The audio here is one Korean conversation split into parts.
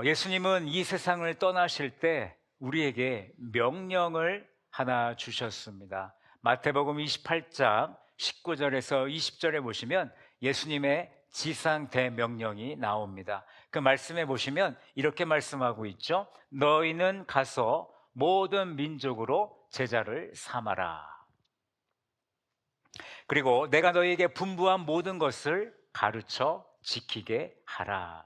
예수님은 이 세상을 떠나실 때 우리에게 명령을 하나 주셨습니다. 마태복음 28장 19절에서 20절에 보시면 예수님의 지상 대명령이 나옵니다. 그 말씀에 보시면 이렇게 말씀하고 있죠. 너희는 가서 모든 민족으로 제자를 삼아라. 그리고 내가 너희에게 분부한 모든 것을 가르쳐 지키게 하라.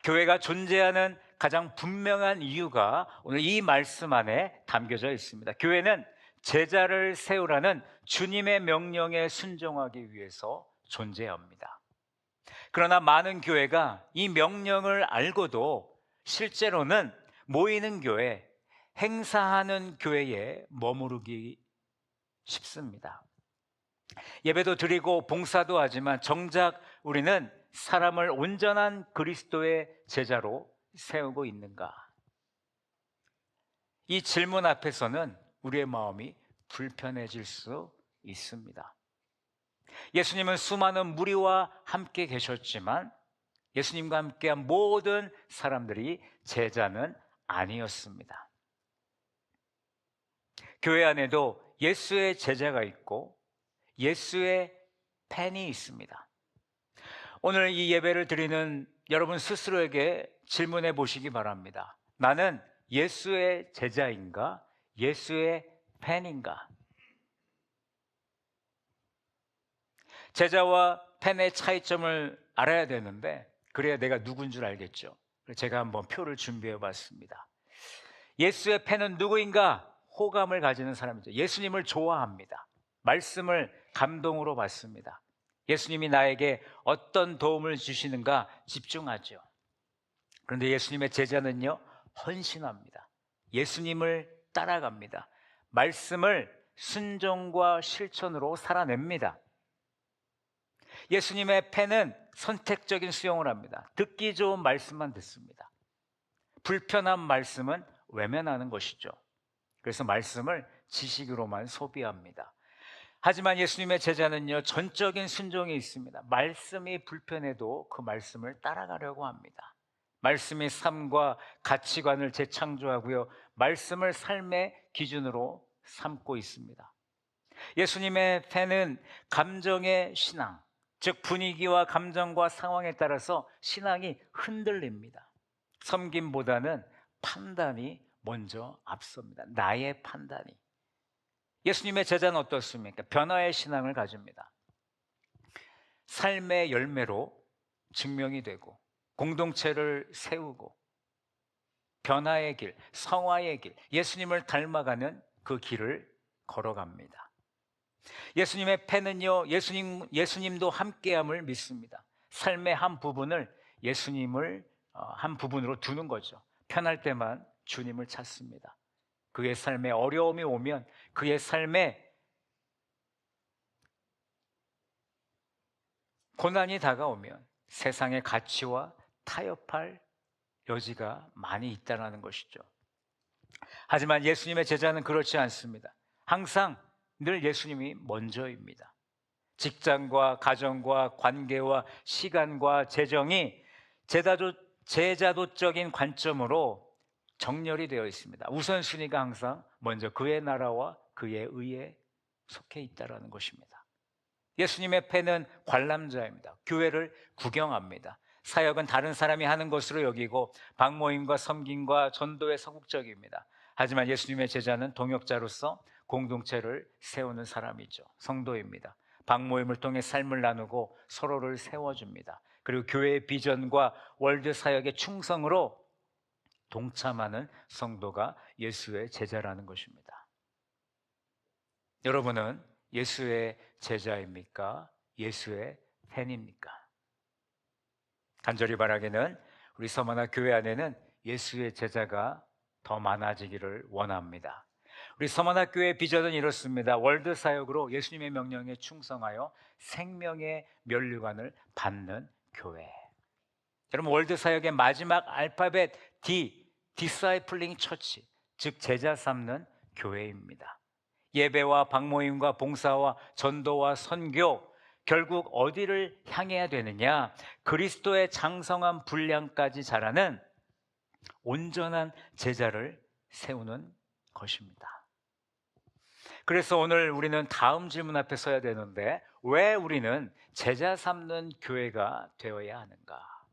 교회가 존재하는 가장 분명한 이유가 오늘 이 말씀 안에 담겨져 있습니다. 교회는 제자를 세우라는 주님의 명령에 순종하기 위해서 존재합니다. 그러나 많은 교회가 이 명령을 알고도 실제로는 모이는 교회, 행사하는 교회에 머무르기 쉽습니다. 예배도 드리고 봉사도 하지만 정작 우리는 사람을 온전한 그리스도의 제자로 세우고 있는가? 이 질문 앞에서는 우리의 마음이 불편해질 수 있습니다. 예수님은 수많은 무리와 함께 계셨지만 예수님과 함께한 모든 사람들이 제자는 아니었습니다. 교회 안에도 예수의 제자가 있고 예수의 팬이 있습니다. 오늘 이 예배를 드리는 여러분 스스로에게 질문해 보시기 바랍니다. 나는 예수의 제자인가? 예수의 팬인가? 제자와 팬의 차이점을 알아야 되는데 그래야 내가 누군 줄 알겠죠. 제가 한번 표를 준비해 봤습니다. 예수의 팬은 누구인가? 호감을 가지는 사람이죠. 예수님을 좋아합니다. 말씀을 감동으로 받습니다. 예수님이 나에게 어떤 도움을 주시는가 집중하죠. 그런데 예수님의 제자는요, 헌신합니다. 예수님을 따라갑니다. 말씀을 순종과 실천으로 살아냅니다. 예수님의 팬은 선택적인 수용을 합니다. 듣기 좋은 말씀만 듣습니다. 불편한 말씀은 외면하는 것이죠. 그래서 말씀을 지식으로만 소비합니다. 하지만 예수님의 제자는요, 전적인 순종이 있습니다. 말씀이 불편해도 그 말씀을 따라가려고 합니다. 말씀이 삶과 가치관을 재창조하고요, 말씀을 삶의 기준으로 삼고 있습니다. 예수님의 팬은 감정의 신앙, 즉 분위기와 감정과 상황에 따라서 신앙이 흔들립니다. 섬김보다는 판단이 먼저 앞섭니다. 나의 판단이. 예수님의 제자는 어떻습니까? 변화의 신앙을 가집니다. 삶의 열매로 증명이 되고 공동체를 세우고 변화의 길, 성화의 길, 예수님을 닮아가는 그 길을 걸어갑니다. 예수님의 팬은요, 예수님도 함께함을 믿습니다. 삶의 한 부분을 예수님을 한 부분으로 두는 거죠. 편할 때만 주님을 찾습니다. 그의 삶에 어려움이 오면, 그의 삶에 고난이 다가오면 세상의 가치와 타협할 여지가 많이 있다는 것이죠. 하지만 예수님의 제자는 그렇지 않습니다. 항상 늘 예수님이 먼저입니다. 직장과 가정과 관계와 시간과 재정이 제자도적인 관점으로 정렬이 되어 있습니다. 우선순위가 항상 먼저 그의 나라와 그의 의에 속해 있다는 것입니다. 예수님의 팬은 관람자입니다. 교회를 구경합니다. 사역은 다른 사람이 하는 것으로 여기고 방모임과 섬김과 전도에 소극적입니다. 하지만 예수님의 제자는 동역자로서 공동체를 세우는 사람이죠. 성도입니다. 방모임을 통해 삶을 나누고 서로를 세워줍니다. 그리고 교회의 비전과 월드 사역의 충성으로 동참하는 성도가 예수의 제자라는 것입니다. 여러분은 예수의 제자입니까? 예수의 팬입니까? 간절히 바라기는 우리 서머나 교회 안에는 예수의 제자가 더 많아지기를 원합니다. 우리 서머나 교회의 비전은 이렇습니다. 월드 사역으로 예수님의 명령에 충성하여 생명의 면류관을 받는 교회. 여러분, 월드 사역의 마지막 알파벳 D, 디사이플링 처치, 즉 제자 삼는 교회입니다. 예배와 방모임과 봉사와 전도와 선교, 결국 어디를 향해야 되느냐? 그리스도의 장성한 분량까지 자라는 온전한 제자를 세우는 것입니다. 그래서 오늘 우리는 다음 질문 앞에 서야 되는데, 왜 우리는 제자 삼는 교회가 되어야 하는가?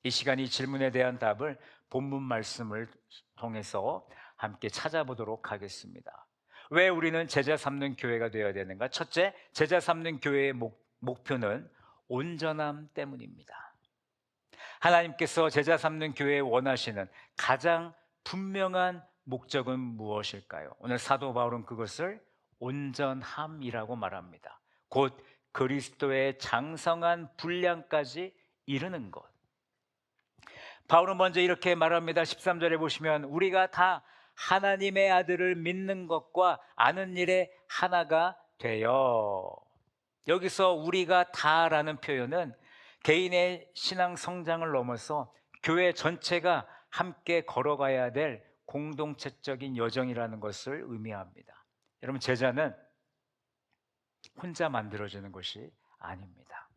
이 시간 이 질문에 대한 답을 본문 말씀을 통해서 함께 찾아보도록 하겠습니다. 왜 우리는 제자 삼는 교회가 되어야 되는가? 첫째, 제자 삼는 교회의 목표는 온전함 때문입니다. 하나님께서 제자 삼는 교회에 원하시는 가장 분명한 목적은 무엇일까요? 오늘 사도 바울은 그것을 온전함이라고 말합니다. 곧 그리스도의 장성한 분량까지 이르는 것. 바울은 먼저 이렇게 말합니다. 13절에 보시면 우리가 다 하나님의 아들을 믿는 것과 아는 일에 하나가 되어. 여기서 우리가 다라는 표현은 개인의 신앙 성장을 넘어서 교회 전체가 함께 걸어가야 될 공동체적인 여정이라는 것을 의미합니다. 여러분, 제자는 혼자 만들어지는 것이 아닙니다.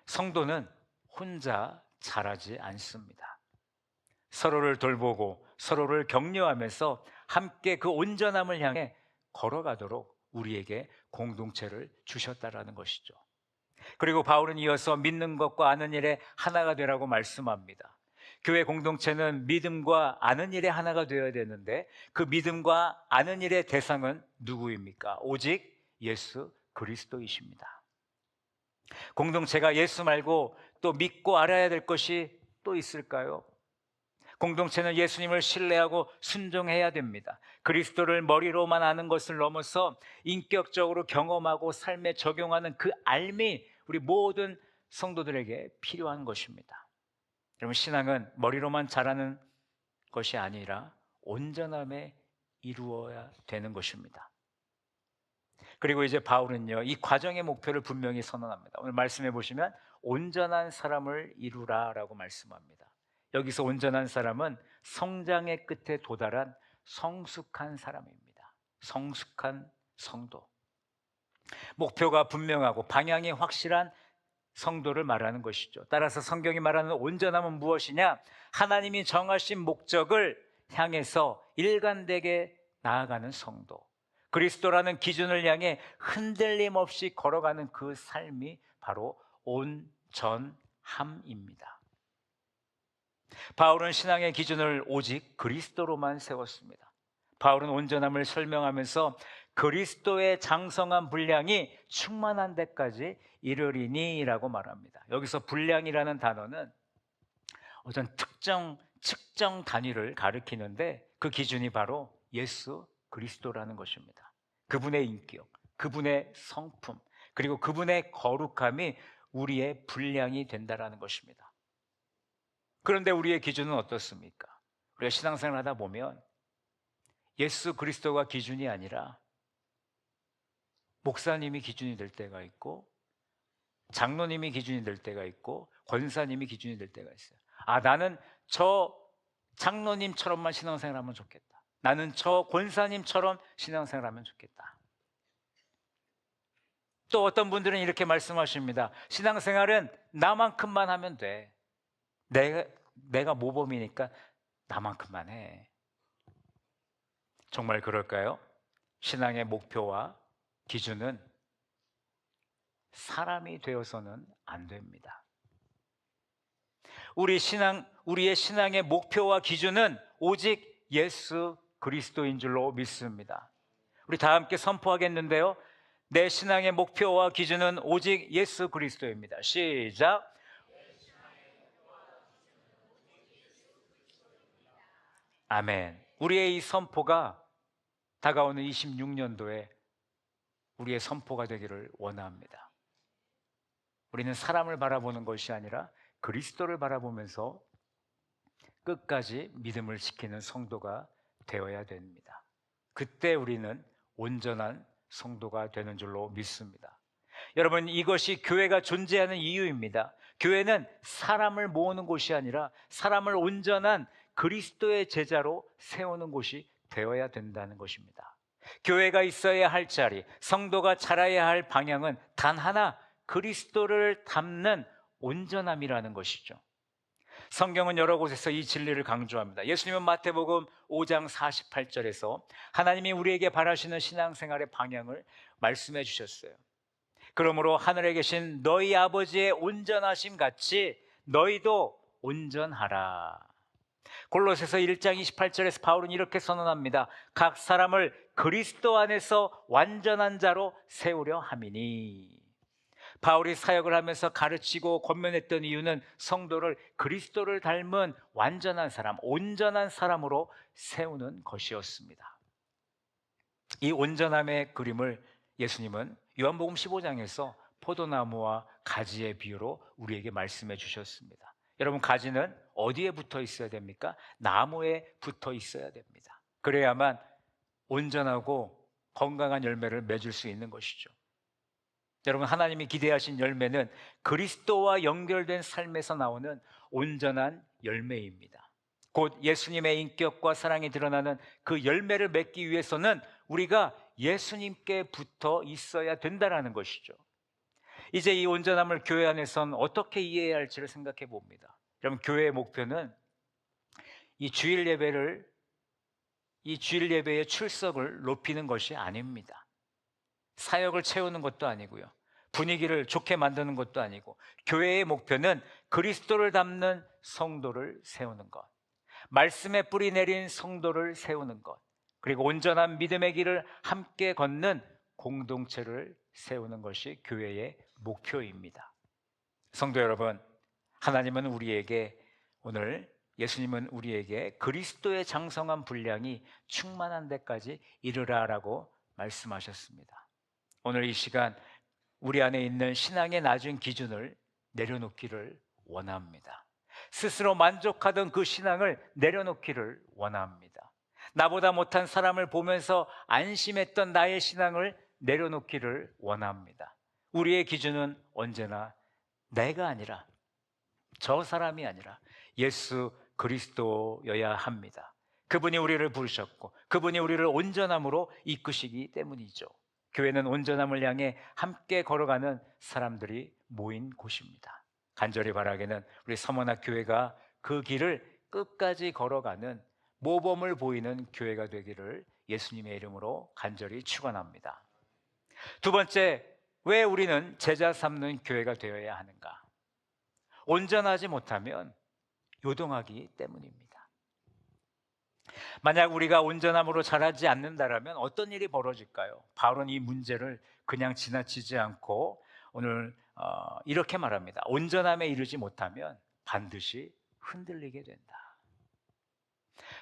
성도는 혼자 자라지 않습니다. 서로를 돌보고 서로를 격려하면서 함께 그 온전함을 향해 걸어가도록 우리에게 공동체를 주셨다라는 것이죠. 그리고 바울은 이어서 믿는 것과 아는 일에 하나가 되라고 말씀합니다. 교회 공동체는 믿음과 아는 일에 하나가 되어야 되는데, 그 믿음과 아는 일의 대상은 누구입니까? 오직 예수 그리스도이십니다. 공동체가 예수 말고 또 믿고 알아야 될 것이 또 있을까요? 공동체는 예수님을 신뢰하고 순종해야 됩니다. 그리스도를 머리로만 아는 것을 넘어서 인격적으로 경험하고 삶에 적용하는 그 알미, 우리 모든 성도들에게 필요한 것입니다. 여러분, 신앙은 머리로만 자라는 것이 아니라 온전함에 이루어야 되는 것입니다. 그리고 이제 바울은요, 이 과정의 목표를 분명히 선언합니다. 오늘 말씀해 보시면 온전한 사람을 이루라라고 말씀합니다. 여기서 온전한 사람은 성장의 끝에 도달한 성숙한 사람입니다. 성숙한 성도. 목표가 분명하고 방향이 확실한 성도를 말하는 것이죠. 따라서 성경이 말하는 온전함은 무엇이냐? 하나님이 정하신 목적을 향해서 일관되게 나아가는 성도. 그리스도라는 기준을 향해 흔들림 없이 걸어가는 그 삶이 바로 온전함입니다. 바울은 신앙의 기준을 오직 그리스도로만 세웠습니다. 바울은 온전함을 설명하면서 그리스도의 장성한 분량이 충만한 데까지 이르리니라고 말합니다. 여기서 분량이라는 단어는 어떤 측정 단위를 가리키는데, 그 기준이 바로 예수 그리스도라는 것입니다. 그분의 인격, 그분의 성품, 그리고 그분의 거룩함이 우리의 분량이 된다라는 것입니다. 그런데 우리의 기준은 어떻습니까? 우리가 신앙생활 하다 보면 예수 그리스도가 기준이 아니라 목사님이 기준이 될 때가 있고, 장로님이 기준이 될 때가 있고, 권사님이 기준이 될 때가 있어요. 아, 나는 저 장로님처럼만 신앙생활하면 좋겠다. 나는 저 권사님처럼 신앙생활하면 좋겠다. 또 어떤 분들은 이렇게 말씀하십니다. 신앙생활은 나만큼만 하면 돼. 내가 모범이니까 나만큼만 해. 정말 그럴까요? 신앙의 목표와 기준은 사람이 되어서는 안 됩니다. 우리의 신앙의 목표와 기준은 오직 예수 그리스도인 줄로 믿습니다. 우리 다 함께 선포하겠는데요. 내 신앙의 목표와 기준은 오직 예수 그리스도입니다. 시작. 아멘. 우리의 이 선포가 다가오는 26년도에 우리의 선포가 되기를 원합니다. 우리는 사람을 바라보는 것이 아니라 그리스도를 바라보면서 끝까지 믿음을 지키는 성도가 되어야 됩니다. 그때 우리는 온전한 성도가 되는 줄로 믿습니다. 여러분, 이것이 교회가 존재하는 이유입니다. 교회는 사람을 모으는 곳이 아니라 사람을 온전한 그리스도의 제자로 세우는 곳이 되어야 된다는 것입니다. 교회가 있어야 할 자리, 성도가 자라야 할 방향은 단 하나, 그리스도를 닮는 온전함이라는 것이죠. 성경은 여러 곳에서 이 진리를 강조합니다. 예수님은 마태복음 5장 48절에서 하나님이 우리에게 바라시는 신앙생활의 방향을 말씀해 주셨어요. 그러므로 하늘에 계신 너희 아버지의 온전하심 같이 너희도 온전하라. 골로새서 1장 28절에서 바울은 이렇게 선언합니다. 각 사람을 그리스도 안에서 완전한 자로 세우려 함이니. 바울이 사역을 하면서 가르치고 권면했던 이유는 성도를 그리스도를 닮은 완전한 사람, 온전한 사람으로 세우는 것이었습니다. 이 온전함의 그림을 예수님은 요한복음 15장에서 포도나무와 가지의 비유로 우리에게 말씀해 주셨습니다. 여러분, 가지는 어디에 붙어 있어야 됩니까? 나무에 붙어 있어야 됩니다. 그래야만 온전하고 건강한 열매를 맺을 수 있는 것이죠. 여러분, 하나님이 기대하신 열매는 그리스도와 연결된 삶에서 나오는 온전한 열매입니다. 곧 예수님의 인격과 사랑이 드러나는 그 열매를 맺기 위해서는 우리가 예수님께 붙어 있어야 된다는 것이죠. 이제 이 온전함을 교회 안에서는 어떻게 이해해야 할지를 생각해 봅니다. 여러분, 교회의 목표는 이 주일 예배의 출석을 높이는 것이 아닙니다. 사역을 채우는 것도 아니고요, 분위기를 좋게 만드는 것도 아니고, 교회의 목표는 그리스도를 닮는 성도를 세우는 것, 말씀에 뿌리 내린 성도를 세우는 것, 그리고 온전한 믿음의 길을 함께 걷는 공동체를 세우는 것이 교회의 목표입니다. 성도 여러분, 하나님은 우리에게, 오늘 예수님은 우리에게 그리스도의 장성한 분량이 충만한 데까지 이르라라고 말씀하셨습니다. 오늘 이 시간 우리 안에 있는 신앙의 낮은 기준을 내려놓기를 원합니다. 스스로 만족하던 그 신앙을 내려놓기를 원합니다. 나보다 못한 사람을 보면서 안심했던 나의 신앙을 내려놓기를 원합니다. 우리의 기준은 언제나 내가 아니라, 저 사람이 아니라 예수 그리스도여야 합니다. 그분이 우리를 부르셨고 그분이 우리를 온전함으로 이끄시기 때문이죠. 교회는 온전함을 향해 함께 걸어가는 사람들이 모인 곳입니다. 간절히 바라기는 우리 서머나 교회가 그 길을 끝까지 걸어가는 모범을 보이는 교회가 되기를 예수님의 이름으로 간절히 축원합니다. 두 번째, 왜 우리는 제자 삼는 교회가 되어야 하는가? 온전하지 못하면 요동하기 때문입니다. 만약 우리가 온전함으로 자라지 않는다면 어떤 일이 벌어질까요? 바울은 이 문제를 그냥 지나치지 않고 오늘 이렇게 말합니다. 온전함에 이르지 못하면 반드시 흔들리게 된다.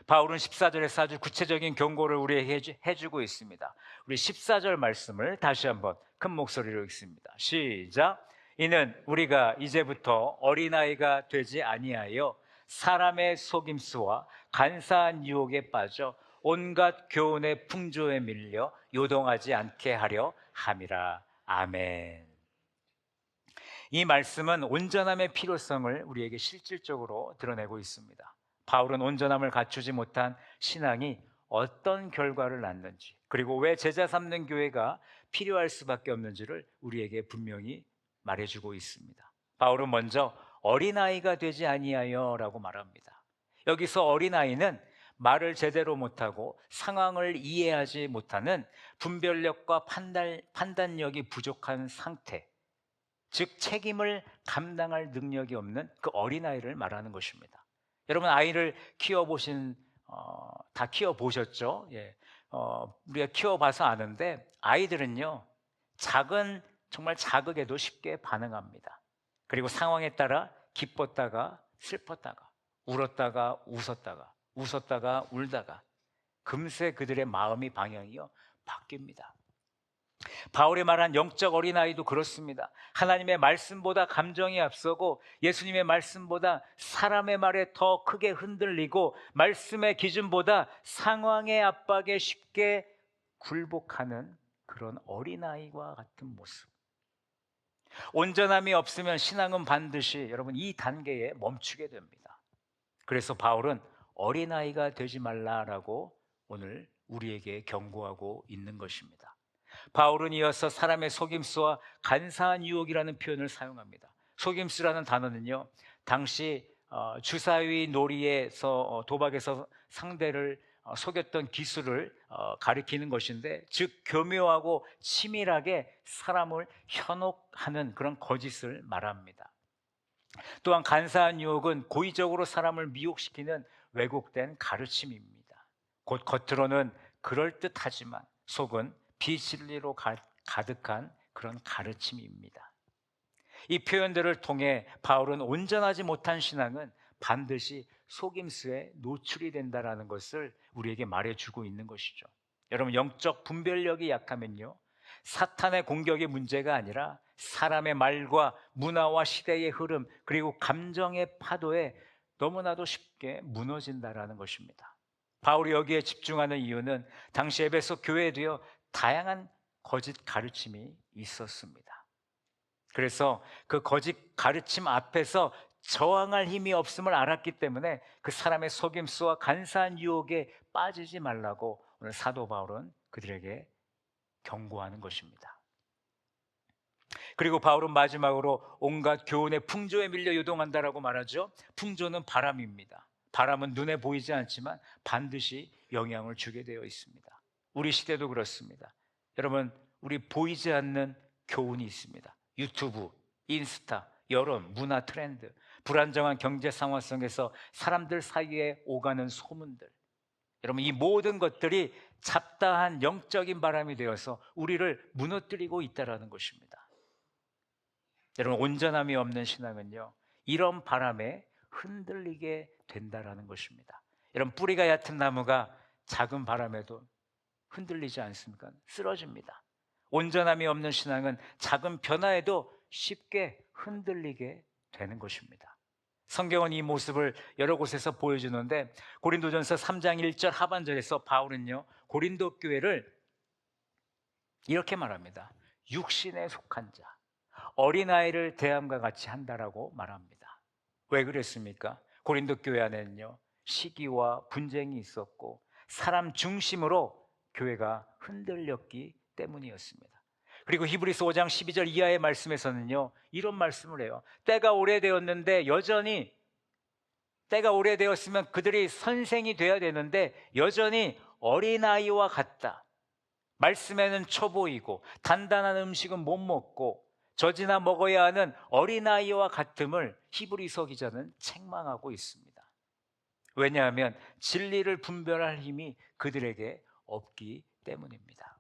바울은 14절에서 아주 구체적인 경고를 우리에게 해주고 있습니다. 우리 14절 말씀을 다시 한번 큰 목소리로 읽습니다. 시작. 이는 우리가 이제부터 어린아이가 되지 아니하여 사람의 속임수와 간사한 유혹에 빠져 온갖 교훈의 풍조에 밀려 요동하지 않게 하려 함이라. 아멘. 이 말씀은 온전함의 필요성을 우리에게 실질적으로 드러내고 있습니다. 바울은 온전함을 갖추지 못한 신앙이 어떤 결과를 낳는지, 그리고 왜 제자 삼는 교회가 필요할 수밖에 없는지를 우리에게 분명히 말해주고 있습니다. 바울은 먼저 어린아이가 되지 아니하여 라고 말합니다. 여기서 어린아이는 말을 제대로 못하고 상황을 이해하지 못하는 분별력과 판단력이 부족한 상태, 즉 책임을 감당할 능력이 없는 그 어린아이를 말하는 것입니다. 여러분, 아이를 다 키워보셨죠? 예. 우리가 키워봐서 아는데, 아이들은요, 정말 자극에도 쉽게 반응합니다. 그리고 상황에 따라 기뻤다가 슬펐다가, 울었다가 웃었다가 울다가, 금세 그들의 마음이 방향이요 바뀝니다. 바울이 말한 영적 어린아이도 그렇습니다. 하나님의 말씀보다 감정이 앞서고 예수님의 말씀보다 사람의 말에 더 크게 흔들리고 말씀의 기준보다 상황의 압박에 쉽게 굴복하는 그런 어린아이와 같은 모습. 온전함이 없으면 신앙은 반드시, 여러분, 이 단계에 멈추게 됩니다. 그래서 바울은 어린아이가 되지 말라라고 오늘 우리에게 경고하고 있는 것입니다. 바울은 이어서 사람의 속임수와 간사한 유혹이라는 표현을 사용합니다. 속임수라는 단어는요, 당시 주사위 놀이에서 도박에서 상대를 속였던 기술을 가리키는 것인데, 즉 교묘하고 치밀하게 사람을 현혹하는 그런 거짓을 말합니다. 또한 간사한 유혹은 고의적으로 사람을 미혹시키는 왜곡된 가르침입니다. 곧 겉으로는 그럴듯하지만 속은 비진리로 가득한 그런 가르침입니다. 이 표현들을 통해 바울은 온전하지 못한 신앙은 반드시 속임수에 노출이 된다는 것을 우리에게 말해주고 있는 것이죠. 여러분, 영적 분별력이 약하면요, 사탄의 공격이 문제가 아니라 사람의 말과 문화와 시대의 흐름, 그리고 감정의 파도에 너무나도 쉽게 무너진다는 것입니다. 바울이 여기에 집중하는 이유는 당시 에베소 교회에도요, 다양한 거짓 가르침이 있었습니다. 그래서 그 거짓 가르침 앞에서 저항할 힘이 없음을 알았기 때문에 그 사람의 속임수와 간사한 유혹에 빠지지 말라고 오늘 사도 바울은 그들에게 경고하는 것입니다. 그리고 바울은 마지막으로 온갖 교훈의 풍조에 밀려 요동한다라고 말하죠. 풍조는 바람입니다. 바람은 눈에 보이지 않지만 반드시 영향을 주게 되어 있습니다. 우리 시대도 그렇습니다. 여러분, 우리 보이지 않는 교훈이 있습니다. 유튜브, 인스타, 여론, 문화 트렌드, 불안정한 경제 상황 속에서 사람들 사이에 오가는 소문들, 여러분, 이 모든 것들이 잡다한 영적인 바람이 되어서 우리를 무너뜨리고 있다는 것입니다. 여러분, 온전함이 없는 신앙은요, 이런 바람에 흔들리게 된다는 것입니다. 여러분, 뿌리가 얕은 나무가 작은 바람에도 흔들리지 않습니까? 쓰러집니다. 온전함이 없는 신앙은 작은 변화에도 쉽게 흔들리게 되는 것입니다. 성경은 이 모습을 여러 곳에서 보여주는데, 고린도전서 3장 1절 하반절에서 바울은요, 고린도 교회를 이렇게 말합니다. 육신에 속한 자, 어린아이를 대함과 같이 한다라고 말합니다. 왜 그랬습니까? 고린도 교회 안에는요, 시기와 분쟁이 있었고 사람 중심으로 교회가 흔들렸기 때문이었습니다. 그리고 히브리서 5장 12절 이하의 말씀에서는요, 이런 말씀을 해요. 때가 오래되었는데 여전히, 때가 오래되었으면 그들이 선생이 되어야 되는데 여전히 어린아이와 같다. 말씀에는 초보이고 단단한 음식은 못 먹고 젖이나 먹어야 하는 어린아이와 같음을 히브리서 기자는 책망하고 있습니다. 왜냐하면 진리를 분별할 힘이 그들에게 없기 때문입니다.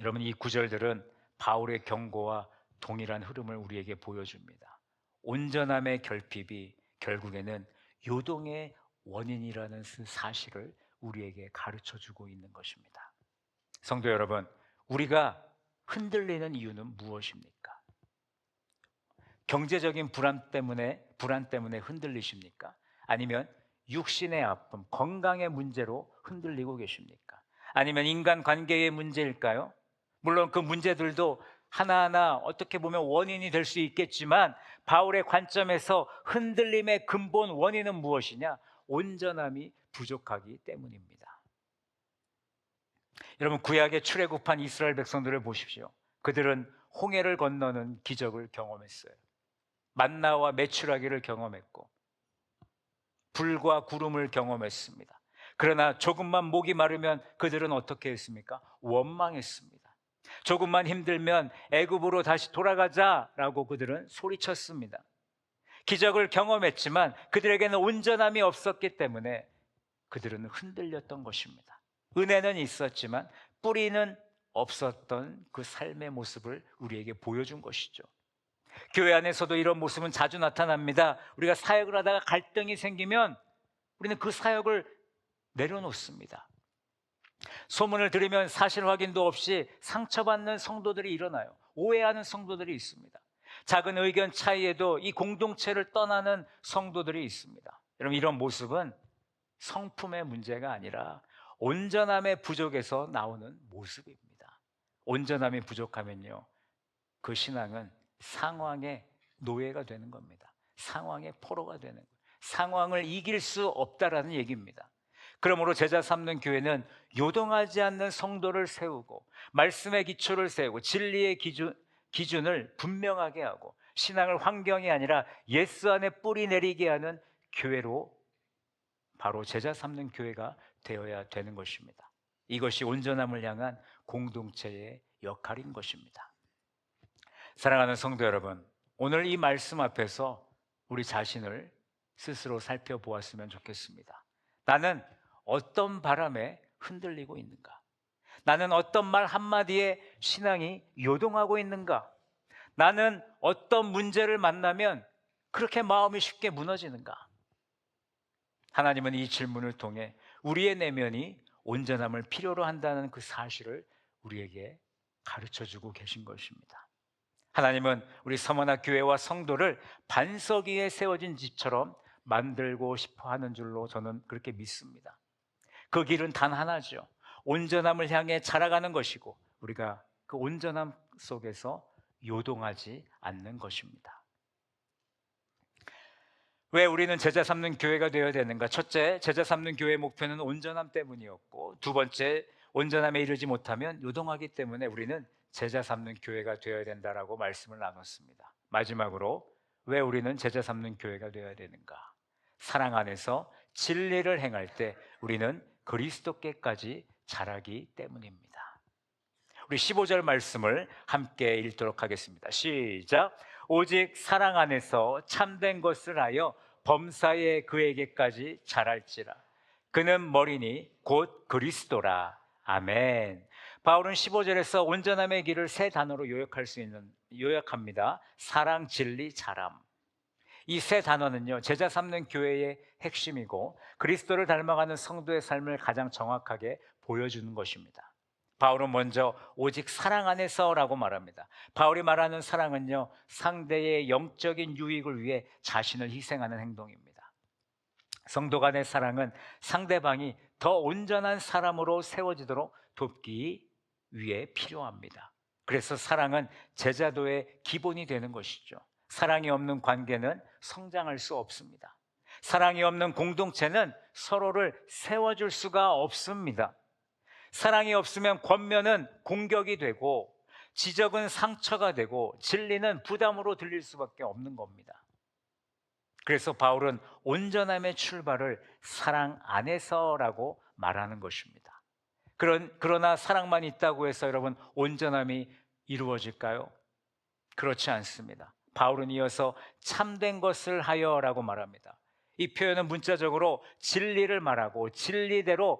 여러분, 이 구절들은 바울의 경고와 동일한 흐름을 우리에게 보여줍니다. 온전함의 결핍이 결국에는 요동의 원인이라는 사실을 우리에게 가르쳐주고 있는 것입니다. 성도 여러분, 우리가 흔들리는 이유는 무엇입니까? 경제적인 불안 때문에 흔들리십니까? 아니면 육신의 아픔, 건강의 문제로 흔들리고 계십니까? 아니면 인간관계의 문제일까요? 물론 그 문제들도 하나하나 어떻게 보면 원인이 될 수 있겠지만, 바울의 관점에서 흔들림의 근본 원인은 무엇이냐? 온전함이 부족하기 때문입니다. 여러분, 구약의 출애굽한 이스라엘 백성들을 보십시오. 그들은 홍해를 건너는 기적을 경험했어요. 만나와 메추라기를 경험했고 불과 구름을 경험했습니다. 그러나 조금만 목이 마르면 그들은 어떻게 했습니까? 원망했습니다. 조금만 힘들면 애굽으로 다시 돌아가자라고 그들은 소리쳤습니다. 기적을 경험했지만 그들에게는 온전함이 없었기 때문에 그들은 흔들렸던 것입니다. 은혜는 있었지만 뿌리는 없었던 그 삶의 모습을 우리에게 보여준 것이죠. 교회 안에서도 이런 모습은 자주 나타납니다. 우리가 사역을 하다가 갈등이 생기면 우리는 그 사역을 내려놓습니다. 소문을 들으면 사실 확인도 없이 상처받는 성도들이 일어나요. 오해하는 성도들이 있습니다. 작은 의견 차이에도 이 공동체를 떠나는 성도들이 있습니다. 여러분, 이런 모습은 성품의 문제가 아니라 온전함의 부족에서 나오는 모습입니다. 온전함이 부족하면요, 그 신앙은 상황의 노예가 되는 겁니다. 상황의 포로가 되는 거예요. 상황을 이길 수 없다라는 얘기입니다. 그러므로 제자 삼는 교회는 요동하지 않는 성도를 세우고 말씀의 기초를 세우고 진리의 기준을 분명하게 하고 신앙을 환경이 아니라 예수 안에 뿌리 내리게 하는 교회로 바로 제자 삼는 교회가 되어야 되는 것입니다. 이것이 온전함을 향한 공동체의 역할인 것입니다. 사랑하는 성도 여러분, 오늘 이 말씀 앞에서 우리 자신을 스스로 살펴보았으면 좋겠습니다. 나는 어떤 바람에 흔들리고 있는가? 나는 어떤 말 한마디에 신앙이 요동하고 있는가? 나는 어떤 문제를 만나면 그렇게 마음이 쉽게 무너지는가? 하나님은 이 질문을 통해 우리의 내면이 온전함을 필요로 한다는 그 사실을 우리에게 가르쳐주고 계신 것입니다. 하나님은 우리 서머나 교회와 성도를 반석 위에 세워진 집처럼 만들고 싶어 하는 줄로 저는 그렇게 믿습니다. 그 길은 단 하나죠. 온전함을 향해 자라가는 것이고 우리가 그 온전함 속에서 요동하지 않는 것입니다. 왜 우리는 제자 삼는 교회가 되어야 되는가? 첫째, 제자 삼는 교회의 목표는 온전함 때문이었고, 두 번째, 온전함에 이르지 못하면 요동하기 때문에 우리는 제자 삼는 교회가 되어야 된다라고 말씀을 나눴습니다. 마지막으로 왜 우리는 제자 삼는 교회가 되어야 되는가? 사랑 안에서 진리를 행할 때 우리는 그리스도께까지 자라기 때문입니다. 우리 15절 말씀을 함께 읽도록 하겠습니다. 시작. 오직 사랑 안에서 참된 것을 하여 범사에 그에게까지 자랄지라. 그는 머리니 곧 그리스도라. 아멘. 바울은 15절에서 온전함의 길을 세 단어로 요약합니다. 사랑, 진리, 자람. 이 세 단어는요, 제자 삼는 교회의 핵심이고 그리스도를 닮아가는 성도의 삶을 가장 정확하게 보여주는 것입니다. 바울은 먼저 오직 사랑 안에서라고 말합니다. 바울이 말하는 사랑은요, 상대의 영적인 유익을 위해 자신을 희생하는 행동입니다. 성도 간의 사랑은 상대방이 더 온전한 사람으로 세워지도록 돕기 위해 필요합니다. 그래서 사랑은 제자도의 기본이 되는 것이죠. 사랑이 없는 관계는 성장할 수 없습니다. 사랑이 없는 공동체는 서로를 세워줄 수가 없습니다. 사랑이 없으면 권면은 공격이 되고 지적은 상처가 되고 진리는 부담으로 들릴 수밖에 없는 겁니다. 그래서 바울은 온전함의 출발을 사랑 안에서라고 말하는 것입니다. 그러나 사랑만 있다고 해서 여러분 온전함이 이루어질까요? 그렇지 않습니다. 바울은 이어서 참된 것을 하여라고 말합니다. 이 표현은 문자적으로 진리를 말하고 진리대로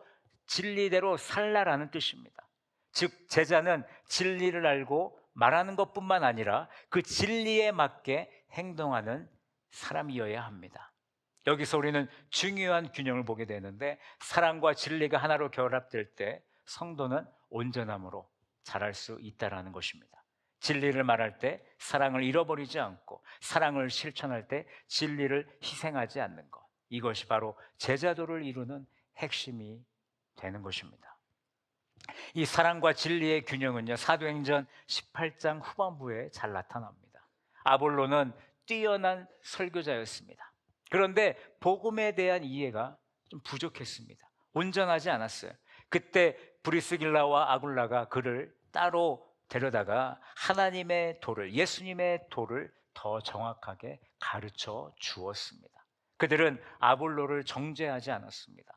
살라라는 뜻입니다. 즉 제자는 진리를 알고 말하는 것뿐만 아니라 그 진리에 맞게 행동하는 사람이어야 합니다. 여기서 우리는 중요한 균형을 보게 되는데 사랑과 진리가 하나로 결합될 때 성도는 온전함으로 자랄 수 있다는 것입니다. 진리를 말할 때 사랑을 잃어버리지 않고 사랑을 실천할 때 진리를 희생하지 않는 것, 이것이 바로 제자도를 이루는 핵심이 되는 것입니다. 이 사랑과 진리의 균형은요, 사도행전 18장 후반부에 잘 나타납니다. 아볼로는 뛰어난 설교자였습니다. 그런데 복음에 대한 이해가 좀 부족했습니다. 온전하지 않았어요. 그때 브리스길라와 아굴라가 그를 따로 데려다가 하나님의 도를, 예수님의 도를 더 정확하게 가르쳐 주었습니다. 그들은 아볼로를 정죄하지 않았습니다.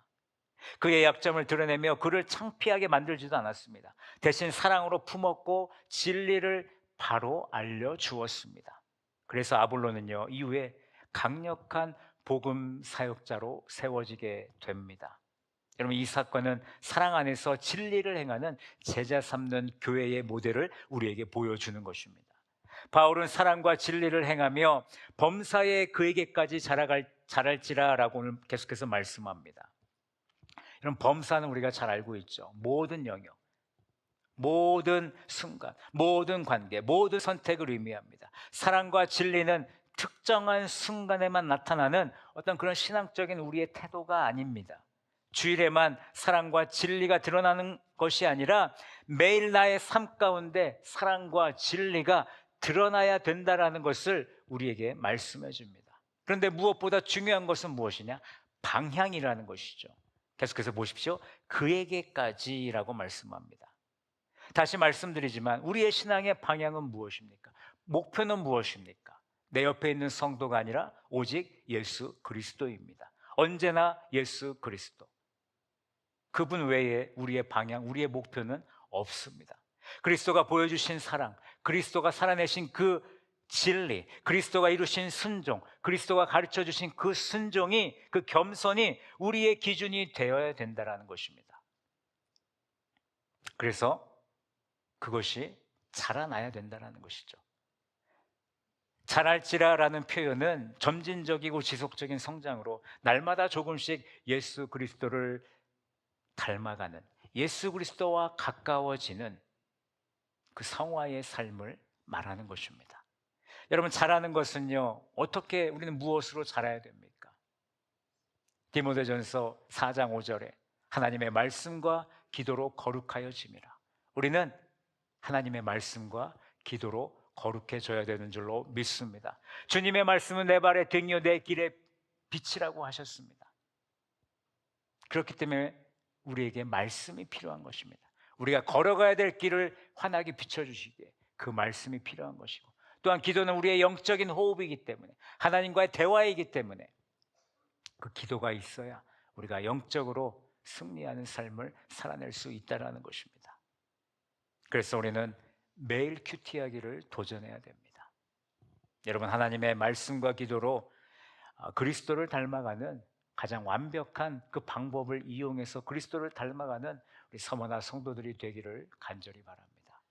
그의 약점을 드러내며 그를 창피하게 만들지도 않았습니다. 대신 사랑으로 품었고 진리를 바로 알려주었습니다. 그래서 아볼로는요, 이후에 강력한 복음 사역자로 세워지게 됩니다. 여러분, 이 사건은 사랑 안에서 진리를 행하는 제자 삼는 교회의 모델을 우리에게 보여주는 것입니다. 바울은 사랑과 진리를 행하며 범사에 그에게까지 자랄지라라고 오늘 계속해서 말씀합니다. 여러분, 범사는 우리가 잘 알고 있죠. 모든 영역, 모든 순간, 모든 관계, 모든 선택을 의미합니다. 사랑과 진리는 특정한 순간에만 나타나는 어떤 그런 신앙적인 우리의 태도가 아닙니다. 주일에만 사랑과 진리가 드러나는 것이 아니라 매일 나의 삶 가운데 사랑과 진리가 드러나야 된다는 것을 우리에게 말씀해 줍니다. 그런데 무엇보다 중요한 것은 무엇이냐? 방향이라는 것이죠. 계속해서 보십시오. 그에게까지라고 말씀합니다. 다시 말씀드리지만 우리의 신앙의 방향은 무엇입니까? 목표는 무엇입니까? 내 옆에 있는 성도가 아니라 오직 예수 그리스도입니다. 언제나 예수 그리스도. 그분 외에 우리의 방향, 우리의 목표는 없습니다. 그리스도가 보여주신 사랑, 그리스도가 살아내신 그 진리, 그리스도가 이루신 순종, 그리스도가 가르쳐 주신 그 순종이, 그 겸손이 우리의 기준이 되어야 된다는 것입니다. 그래서 그것이 자라나야 된다는 것이죠. 자랄지라라는 표현은 점진적이고 지속적인 성장으로 날마다 조금씩 예수 그리스도를 닮아가는, 예수 그리스도와 가까워지는 그 성화의 삶을 말하는 것입니다. 여러분, 자라는 것은요, 어떻게, 우리는 무엇으로 자라야 됩니까? 디모데전서 4장 5절에 하나님의 말씀과 기도로 거룩하여짐이라. 우리는 하나님의 말씀과 기도로 거룩해져야 되는 줄로 믿습니다. 주님의 말씀은 내 발의 등이요 내 길의 빛이라고 하셨습니다. 그렇기 때문에 우리에게 말씀이 필요한 것입니다. 우리가 걸어가야 될 길을 환하게 비춰주시기에 그 말씀이 필요한 것이고, 또한 기도는 우리의 영적인 호흡이기 때문에, 하나님과의 대화이기 때문에 그 기도가 있어야 우리가 영적으로 승리하는 삶을 살아낼 수 있다는 것입니다. 그래서 우리는 매일 큐티하기를 도전해야 됩니다. 여러분, 하나님의 말씀과 기도로 그리스도를 닮아가는 가장 완벽한 그 방법을 이용해서 그리스도를 닮아가는 우리 서머나 성도들이 되기를 간절히 바랍니다.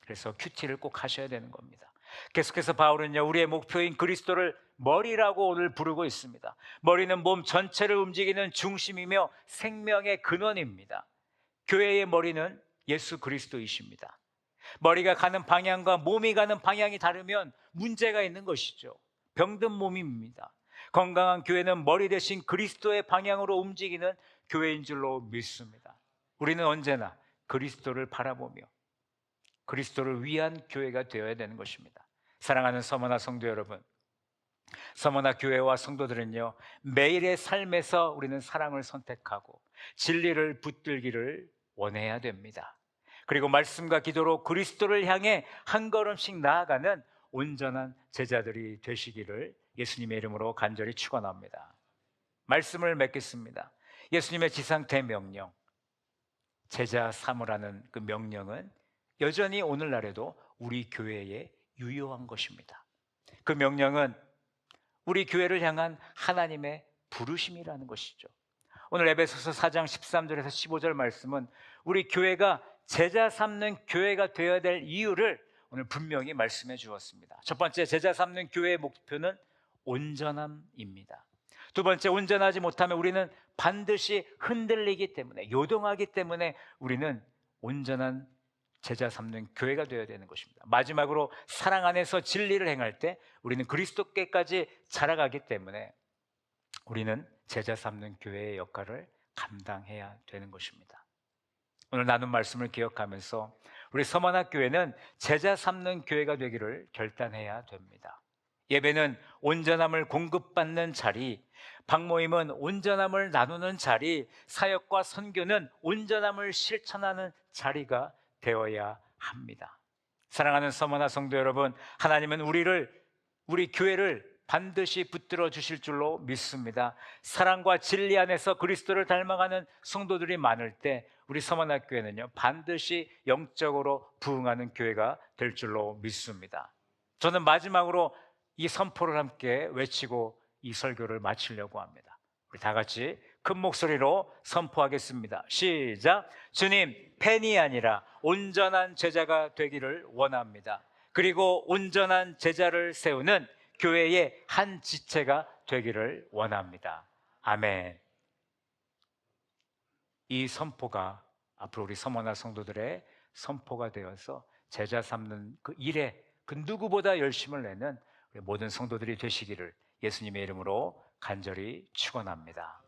그래서 큐티를 꼭 하셔야 되는 겁니다. 계속해서 바울은요, 우리의 목표인 그리스도를 머리라고 오늘 부르고 있습니다. 머리는 몸 전체를 움직이는 중심이며 생명의 근원입니다. 교회의 머리는 예수 그리스도이십니다. 머리가 가는 방향과 몸이 가는 방향이 다르면 문제가 있는 것이죠. 병든 몸입니다. 건강한 교회는 머리 대신 그리스도의 방향으로 움직이는 교회인 줄로 믿습니다. 우리는 언제나 그리스도를 바라보며 그리스도를 위한 교회가 되어야 되는 것입니다. 사랑하는 서머나 성도 여러분, 서머나 교회와 성도들은요, 매일의 삶에서 우리는 사랑을 선택하고 진리를 붙들기를 원해야 됩니다. 그리고 말씀과 기도로 그리스도를 향해 한 걸음씩 나아가는 온전한 제자들이 되시기를 예수님의 이름으로 간절히 축원합니다. 말씀을 맺겠습니다. 예수님의 지상 대명령, 제자 삼으라는 그 명령은 여전히 오늘날에도 우리 교회에 유효한 것입니다. 그 명령은 우리 교회를 향한 하나님의 부르심이라는 것이죠. 오늘 에베소서 4장 13절에서 15절 말씀은 우리 교회가 제자 삼는 교회가 되어야 될 이유를 오늘 분명히 말씀해 주었습니다. 첫 번째, 제자 삼는 교회의 목표는 온전함입니다. 두 번째, 온전하지 못하면 우리는 반드시 흔들리기 때문에, 요동하기 때문에 우리는 온전한 제자 삼는 교회가 되어야 되는 것입니다. 마지막으로, 사랑 안에서 진리를 행할 때 우리는 그리스도께까지 자라가기 때문에 우리는 제자 삼는 교회의 역할을 감당해야 되는 것입니다. 오늘 나눈 말씀을 기억하면서 우리 서머나 교회는 제자 삼는 교회가 되기를 결단해야 됩니다. 예배는 온전함을 공급받는 자리, 방모임은 온전함을 나누는 자리, 사역과 선교는 온전함을 실천하는 자리가 되어야 합니다. 사랑하는 서머나 성도 여러분, 하나님은 우리 교회를 반드시 붙들어 주실 줄로 믿습니다. 사랑과 진리 안에서 그리스도를 닮아가는 성도들이 많을 때 우리 서머나 교회는요, 반드시 영적으로 부흥하는 교회가 될 줄로 믿습니다. 저는 마지막으로 이 선포를 함께 외치고 이 설교를 마치려고 합니다. 우리 다 같이 큰 목소리로 선포하겠습니다. 시작. 주님, 팬이 아니라 온전한 제자가 되기를 원합니다. 그리고 온전한 제자를 세우는 교회의 한 지체가 되기를 원합니다. 아멘. 이 선포가 앞으로 우리 서머나 성도들의 선포가 되어서 제자 삼는 그 일에 그 누구보다 열심을 내는 우리 모든 성도들이 되시기를 예수님의 이름으로 간절히 축원합니다.